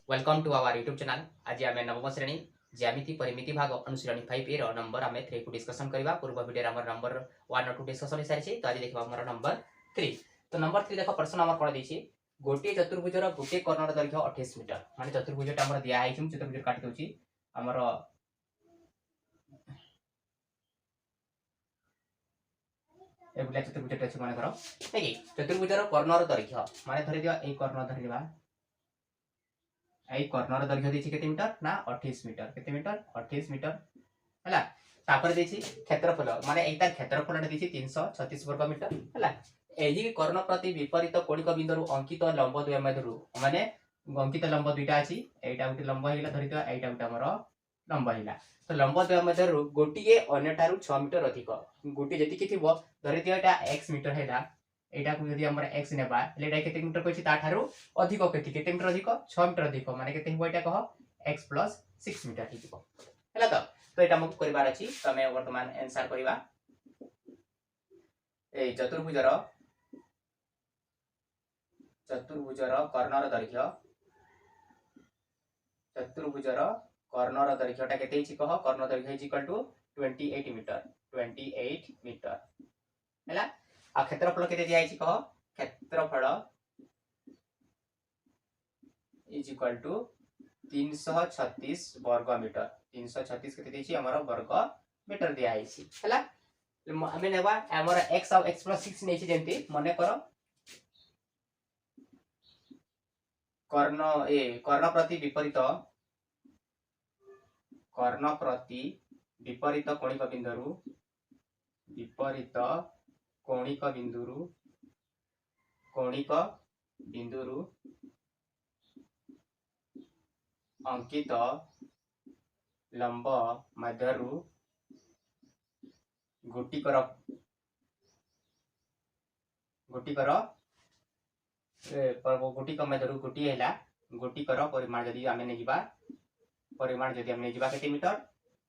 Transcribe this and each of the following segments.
Welcome to our YouTube channel. आज आम नवम श्रेणी ज्यामिति परिमिति भाग अनुशीलनी 5 ए नंबर आम 3 को डिस्कसन करबा। पूर्व वीडियो हमर नंबर 1 और 2 डिस्कसन हो सारी तो आज देखबा हमर नंबर 3। तो नंबर 3 देखो प्रश्न हमर कोन देछि गोटे चतुर्भुजर गोटे कर्णर दैर्घ्य 28 मीटर। माने चतुर्भुजटा हमर दिया आइ छु चतुर्भुज काटि दोछि हमर एबुला चतुर्भुजटा अछि माने करो देखि चतुर्भुजर कर्णर दैर्घ्य माने धरि दियो ए कर्ण धरिबा कर्णर दैर्घ्य देछि केते मीटर ना 28 मीटर। केते मीटर 28 मीटर हला। तापर देछि क्षेत्रफल माने एटा क्षेत्रफलटा देछि 336 वर्ग मीटर हला। एही कर्ण प्रति विपरीत कोणिक बिंदुरु अंकित लंब द्वय मध्यरु माने अंकित लंब दुईटा अछि एटा गुटे लंब हिला धरि दियो एटा गुटे हमर लंब हिला। तो लंब द्वय मध्यरु गोटिए अन्यटारु 6 मीटर अधिक गोटे जति कि थिबो धरि दियो एटा x मीटर हैला। एटा को यदि हमर x नेबा लेटा केते मीटर कहछि ताठारु अधिक केते मीटर अधिक 6 मीटर अधिक माने केते हिबो एटा कह x + 6 मीटर हिबो हैला। तो एटा मक करबार अछि तमे वर्तमान आंसर करबा ए चतुर्भुजर कर्णर दैर्घ्यटा केते हिछि कह कर्ण दैर्घ्य इज इक्वल टू 28 मीटर हैला। आ क्षेत्रफल केते दिया हिछि कह क्षेत्रफल इज इक्वल टू 336 वर्ग मीटर 336 केते दिछि हमर वर्ग मीटर दिया हिछि हैला। हमें नेबा हमर x और x + 6 नेछि जेंति मने करो कर्ण प्रति विपरीत कोणिक बिंदुरु अंकित लंब मध्यरु गोटिकर मध्यरु गोटी हैला गोटिकर परिमाण जदि आमे नै जिबा केते मीटर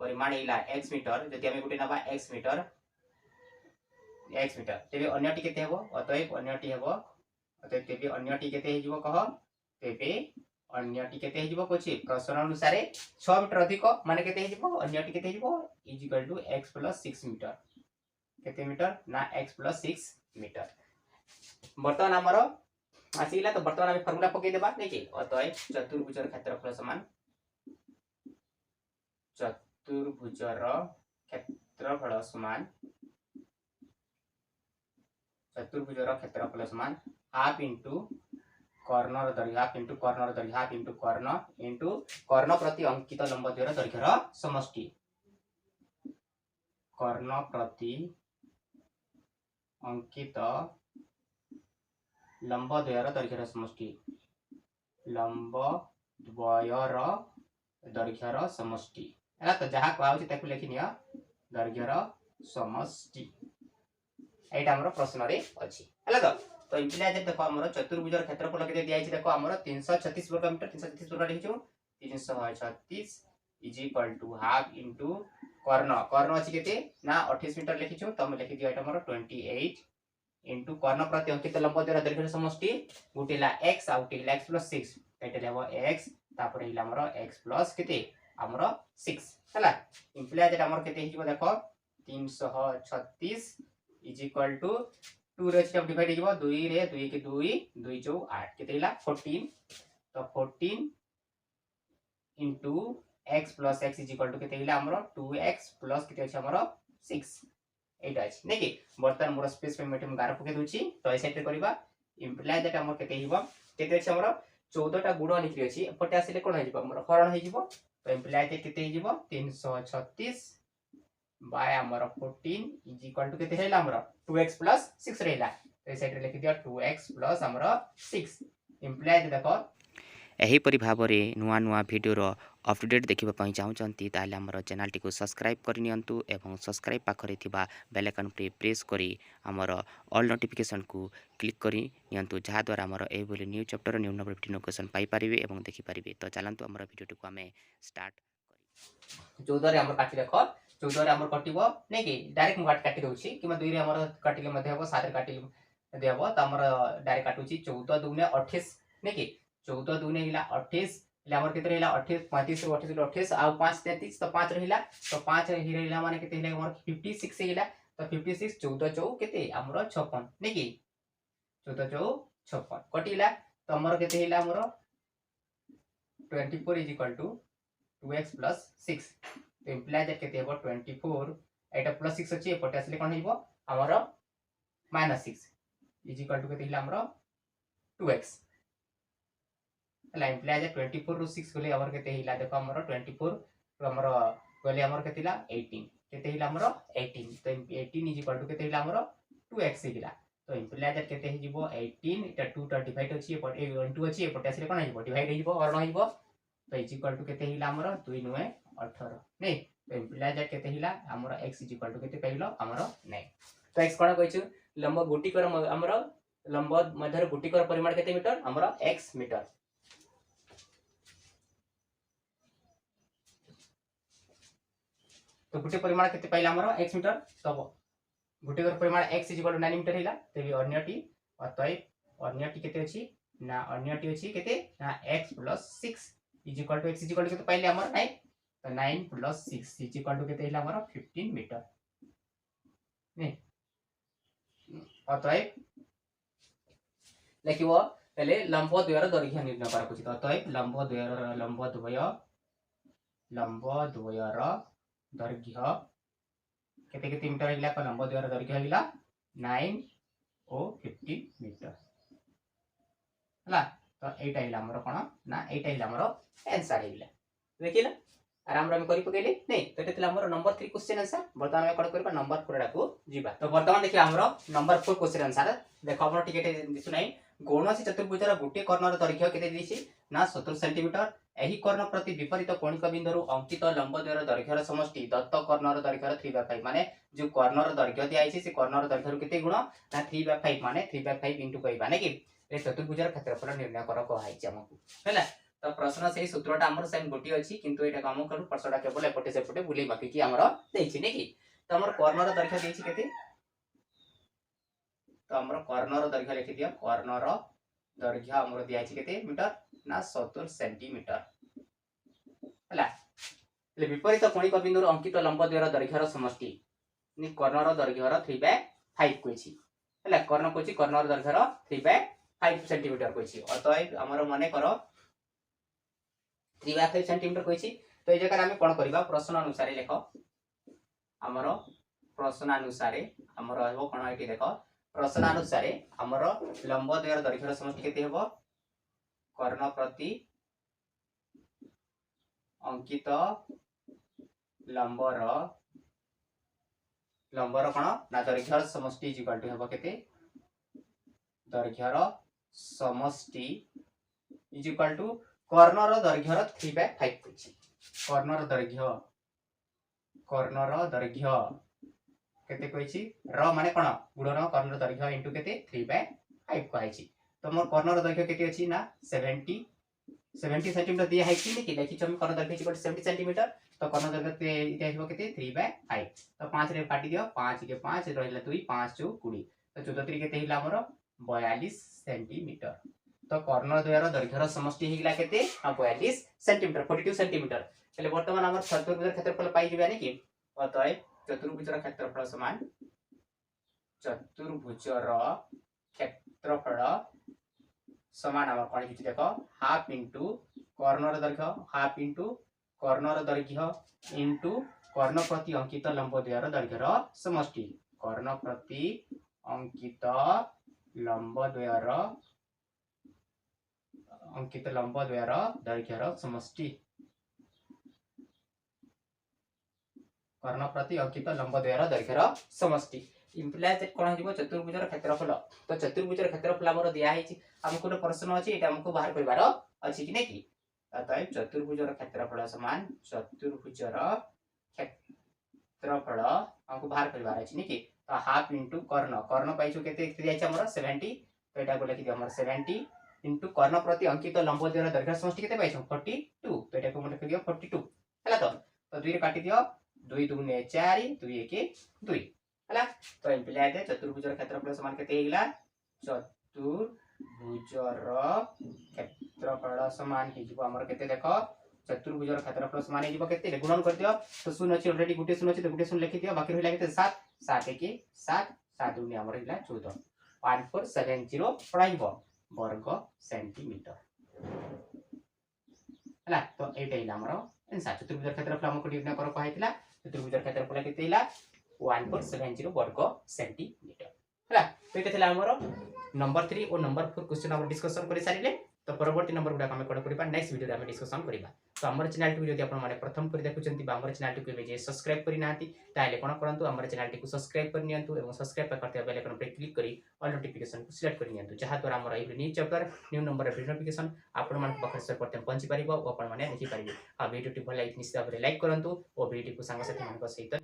परिमाण इला x मीटर जदि आमे गोटे नबा x मीटर तेबे अन्यटी केते हेबो अतएव अन्यटी हेबो अतएव तेबे अन्यटी केते हेजिबो कह तेबे अन्यटी केते हेजिबो कोछि प्रश्न अनुसार 6 मीटर अधिक माने केते हेजिबो अन्यटी केते हेजिबो is equal to x + 6 meter केते मीटर ना x + 6 मीटर। वर्तमान हमरो आसीला तो वर्तमान हम फार्मूला पके देबा नै कि अतएव चतुर्भुजर क्षेत्रफल समान हाफ इंटू कर्णर दैर्घ्य हाफ इंटू कर्ण प्रति अंकित लंब द्वयर दैर्घ्यर समष्टि कर्ण प्रति अंकित लंब द्वयर दैर्घ्यर समष्टि हैला। तो जहा कहउछि ताकु लिखि निया दैर्घ्यर समष्टि एटा हमर प्रश्न रे अछि हैला। तो इम्प्लाय जे देखो हमर चतुर्भुजर क्षेत्रफल केते दिया छि देखो हमर 336 वर्ग मीटर 336 वर्ग लिखिछु 336 is equal to half into कर्ण अछि केते ना 28 मीटर लिखिछु तो हम लिखि दियो एटा हमर 28 इनटू कर्ण प्रति अंकित लंब द्वारा दैर्घ्य समष्टि गुटेला x आ गुटेला x + 6 एटा लेबो x तापर हिला हमर x + केते हमर 6 हैला। इम्प्लाय जे हमर केते हिजबो देखो 336 इज इक्वल टू 2 रे सब डिवाइड हिजबो 2 रे 2 के 2 2 4 8 केते हिला 14 तो 14 into x + x is equal to केते हिला हमर 2x + केते अछि हमर 6 एटा अछि नै कि वर्तमान मोर स्पेस पे मेटम गार पके दोछि तो ए सेट करबा इम्प्लाय दैट हमर केते हिबो केते अछि हमर 14 टा गुण निकली अछि एपटे आसीले कोन हिजबो हमर हरण हिजबो तो इम्प्लाय दैट केते हिजबो 336 बाय हमर 14 इज इक्वल टू केते हैला हमर 2x + 6 रहला तो ए सेट रे लिखि दियो 2x + हमर 6 इम्प्लाय दैट देखो एहीपरि भाବରେ ନୂଆ ନୂଆ ଭିଡ଼ିଓର ଅପଡେଟ୍ ଦେଖିବା ପାଇଁ ଚାହୁଁଛନ୍ତି ତାହେଲେ ଆମର ଚ୍ୟାନେଲଟିକୁ ସବସ୍କ୍ରାଇବ୍ କରିନିଅନ୍ତୁ ଏବଂ ସବସ୍କ୍ରାଇବ୍ ପାଖରେ ଥିବା ବେଲ୍ ଆଇକନ୍ଟି ପ୍ରେସ୍ କରି ଆମର ଅଲ୍ ନୋଟିଫିକେସନ୍କୁ କ୍ଲିକ୍ କରି ନିଅନ୍ତୁ ଯାହାଦ୍ୱାରା ଆମର ଏହିଭଳି ନ୍ୟୁ ଚାପ୍ଟର ନ୍ୟୁ ନୋଟିଫିକେସନ୍ ପାଇପାରିବେ ଏବଂ ଦେଖିପାରିବେ। ତ ଚାଲନ୍ତୁ ଆମର ଭିଡ଼ିଓଟିକୁ ଆମେ ଷ୍ଟାର୍ଟ କରି 14 रे हमर काटि देखो 14 रे हमर कटिबो नै कि डायरेक्ट काट काटि दोछि किमा 2 रे हमर काटिले मध्ये हबो 7 रे काटि देबो त हमर डायरेक्ट काटुछि 14 2 ने 28 नै कि 14 2 ने हिला 28 એટલે ଆମର କେତେ ରହିଲା 28 35 ରୁ 28 ରୁ 28 ଆଉ 5 33 ତ 5 ରହିଲା ତ 5 ହି ରହିଲା ମାନେ କେତେ ହେଲା ଆମର 56 ହେଇला ତ 56 14 4 କେତେ ଆମର 56 नै कि 14 4 56 कटिला तो हमर केते हिला हमर 24 is equal to 2x plus 6 तो इम्प्लाय दैट केते हेबो 24 एटा प्लस 6 अछि एपटे आसले कोन हेबो हमर -6 is equal to केते हिला हमर 2x हला इम्प्लाय दैट 24 रो 6 गले हमर केते हिला देखो हमर 24 रो हमर गले हमर केते हिला 18 केते हिला हमर 18 तो 18 is equal to केते हिला हमर 2x हिला तो इम्प्लाय दैट केते हिजिबो 18 इटा 2 टा डिवाइड अछि एपटे 1 2 अछि एपटे आसले कोन हिबो डिवाइड हिबो और न हिबो तो इज इक्वल टू केते हिला हमर 2 9 18 नै तो इम्प्लाय दैट केते हिला हमर x इज इक्वल टू केते पाइलो हमर 9 तो x कोन कहै छु लंब गुटिकर हमर लंब मध्य गुटिकर परिमाण केते मीटर हमर x मीटर तो गुटे परिमाण केते पाइला हमर x मीटर तो गुटिकर परिमाण x is equal to 9 metre हिला तेबी अन्यटी अतः अन्यटी केते अछि ना अन्यटी अछि केते ना x + 6 is equal to x is equal to केते पहिले हमर 9 तो 9 + 6 इज इक्वल टू केते हिला हमर 15 मीटर नै अतः लेखिबो पहले लंब द्वयर दैर्घ्य निर्णय करा कुछ अतः लंब द्वयर दैर्घ्य केते केते मीटर हिला का लंब द्वयर दैर्घ्य हिला 9 और 15 मीटर हला तो एटा हिला हमर कोन ना एटा हिला हमर आंसर हिला देखिला आराम रे करि पकेली नै तो एटा थिला हमर नंबर 3 क्वेश्चन आंसर वर्तमान में कोन करबा नंबर 4 डाकू जीवा तो वर्तमान देखि हमर नंबर 4 क्वेश्चन आंसर देखो हमर टिकेट दिसु नै कौनसी चतुर्भुजर गोटे कर्णर दैर्घ्य केते दिछि ना 17 सेंटीमीटर एही कर्ण प्रति विपरीत कोणिक बिंदुरु अंकित लंब द्वयर दैर्घ्यर समष्टि दत्त कर्णर दैर्घ्यर 3/5 माने जो कर्णर दैर्घ्य दिया आइछि से कर्णर दैर्घ्यर केते गुण ना 3/5 माने 3/5 इनटू कहबा नै कि ए चतुर्भुजर क्षेत्रफल निर्णय कर कहैछि हमकु हैला तो प्रश्न से सूत्रटा हमर सेम गोटी अछि किंतु एटा काम करू प्रश्नटा केवल एपटे सेपटे बुलै बाकी कि हमर देछि नै कि तो हमर कर्णर दैर्घ्य देछि केते तो हमर कर्णर दैर्घ्य लिखि दिया कर्णर दैर्घ्य हमर दिया अछि केते मीटर ना 70 सेंटीमीटर हला ले विपरीत कोणिक बिंदुर अंकित लंब द्वयर दैर्घ्यर समष्टि नि कर्णर दैर्घ्यर 3/5 कोछि हला कर्ण कोछि कर्णर दैर्घ्यर 3/5 सेंटीमीटर कोछि अतः हमर माने करो 3/5 सेंटीमीटर कोछि तो ए जगह हम कोन करबा प्रश्न अनुसार लेखो हमर प्रश्न अनुसार हमर हेबो कोन एटी देखो प्रश्न अनुसार हमर लंब द्वयर दैर्घ्यर समष्टि केते हेबो कर्ण प्रति अंकित लंबर कोन ना दैर्घ्यर समष्टि इज इक्वल टू हेबो केते दैर्घ्यर समष्टि इज इक्वल टू कर्णर दैर्घ्यर 3/5 कोछि कर्णर दैर्घ्य केते कोछि र माने कोन गुणन कर्णर दैर्घ्य इनटू केते 3/5 कहैछि तो मोर कर्णर दैर्घ्य केते अछि ना 70 सेंटीमीटर दिया है कि नहीं देखि हम कर्ण दैर्घ्य इक्वल 70 सेंटीमीटर तो कर्ण दैर्घ्य इटा हिबो केते 3/5 तो 5 रे काटि दियो 5 के 5 रहिला 2 5 2 20 तो 74 केते हिला हमर 42 सेंटीमीटर तो कर्ण द्वयर दैर्घ्यर समष्टि हिला केते 42 सेंटीमीटर 42 सेंटीमीटर पहले वर्तमान हमर चतुर्भुजर क्षेत्रफल पाई जिबा नै कि अतः चतुर्भुजर क्षेत्रफल समान चतुर्भुजर क्षेत्रफल समान हमर कोन किछि देखो हाफ इनटू कर्णर दैर्घ्य हाफ इनटू कर्णर दैर्घ्य इनटू कर्ण प्रति अंकित लंब द्वयर दैर्घ्यर समष्टि कर्ण प्रति अंकित लंब द्वयर दैर्घ्यर समष्टि कर्ण प्रति अंकित लंब द्वयर दैर्घ्यर समष्टि इम्प्लाय दैट कोन हिबो चतुर्भुजर क्षेत्रफल तो चतुर्भुजर क्षेत्रफल हमर दिया है हमको प्रश्न अछि एटा हमको बाहर करबार अछि कि नै कि अतः चतुर्भुजर क्षेत्रफल समान चतुर्भुजर क्षेत्रफल हमको बाहर करबार अछि नै कि तो हाफ इनटू कर्ण पाइछु केते दिया छै हमर 70 तो एटा को लिखि दियो हमर 70 इनटू कर्ण प्रति अंकित लंब द्वयर दैर्घ्य समष्टि केते पाइछु 42 तो एटा को लिखि दियो 42 हला तो 2 रे काटि दियो 2 2 4 2 1 2 हला तो इम्प्लाय दे चतुर्भुजर क्षेत्रफल समान केते हिला चतुर्भुजर क्षेत्रफल समान हो हमर केते देखो चतुर्भुजर क्षेत्रफल समान हो केते गुणन कर दियो तो शून्य अछि ऑलरेडी गुटे शून्य अछि तो गुटे शून्य लिखि दियो बाकी रहिला केते 7 7 1 7 7 दुनी हमर हिला 14 1470 पढाइबो वर्ग सेंटीमीटर हला तो एटा हिला हमर आंसर चतुर्भुजर क्षेत्रफल हमको निर्णय कर कहैतिला चतुर्भुजर क्षेत्रफल केते हिला 1470 वर्ग सेंटीमीटर हला तो एटा थिला हमर नंबर 3 और नंबर 4 क्वेश्चन हम डिस्कशन कर सारिले तो परवर्ती नंबर गुडा हम कोड करिबा नेक्स्ट वीडियो रे हम डिस्कशन करिबा तो हमर चैनल टी जदि आपण माने प्रथम कर देखुचंती बा हमर चैनल टी जे सब्सक्राइब करि नांती ताले कोन करंतु हमर चैनल टी को सब्सक्राइब कर नियंतु एवं सब्सक्राइब करते बेल आइकन पे क्लिक करी ऑल नोटिफिकेशन को सिलेक्ट कर नियंतु जहा द्वारा हमर every new chapter new number video notification आपण मान पाखर से प्रथम पहुंची परिबो ओ आपण माने देखि परिबे आ वीडियो टी भल लाइक निश्चित भाबरे लाइक करंतु ओ वीडियो को संग साथी मान को सहित